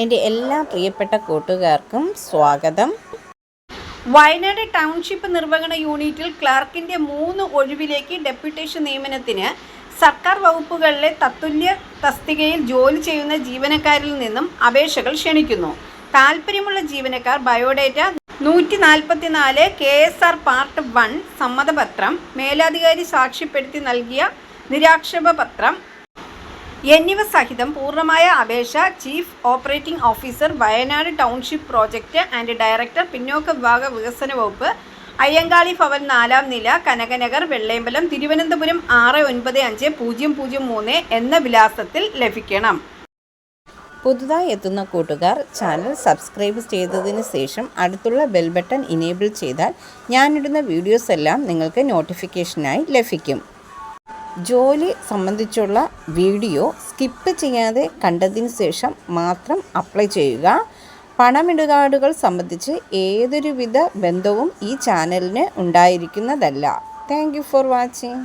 എൻ്റെ എല്ലാ പ്രിയപ്പെട്ട കൂട്ടുകാർക്കും സ്വാഗതം. വയനാട് ടൗൺഷിപ്പ് നിർവഹണ യൂണിറ്റിൽ ക്ലർക്കിൻ്റെ 3 ഒഴിവിലേക്ക് ഡെപ്യൂട്ടേഷൻ നിയമനത്തിന് സർക്കാർ വകുപ്പുകളിലെ തത്തുല്യ തസ്തികയിൽ ജോലി ചെയ്യുന്ന ജീവനക്കാരിൽ നിന്നും അപേക്ഷകൾ ക്ഷണിക്കുന്നു. താൽപ്പര്യമുള്ള ജീവനക്കാർ ബയോഡേറ്റ, 144 KSR പാർട്ട് 1 സമ്മതപത്രം, മേലധികാരി സാക്ഷ്യപ്പെടുത്തി നൽകിയ നിരാക്ഷേപപത്രം എന്നിവ സഹിതം പൂർണ്ണമായ അപേക്ഷ chief operating officer, Wayanad township project and director, പിന്നോക്ക വിഭാഗ വികസന വകുപ്പ്, അയ്യങ്കാളി ഭവൻ 4ാം നില, കനകനഗർ, വെള്ളയമ്പലം, തിരുവനന്തപുരം 695003 എന്ന വിലാസത്തിൽ ലഭിക്കണം. പുതുതായി എത്തുന്ന കൂട്ടുകാർ ചാനൽ സബ്സ്ക്രൈബ് ചെയ്തതിന് ശേഷം അടുത്തുള്ള ബെൽ ബട്ടൺ ഇനേബിൾ ചെയ്താൽ ഞാനിടുന്ന വീഡിയോസ് എല്ലാം നിങ്ങൾക്ക് നോട്ടിഫിക്കേഷനായി ലഭിക്കും. ജോലി സംബന്ധിച്ചുള്ള വീഡിയോ സ്കിപ്പ് ചെയ്യാതെ കണ്ടതിന് ശേഷം മാത്രം അപ്ലൈ ചെയ്യുക. പണമിടപാടുകൾ സംബന്ധിച്ച് ഏതൊരുവിധ ബന്ധവും ഈ ചാനലിന് ഉണ്ടായിരിക്കുന്നതല്ല. Thank you for watching.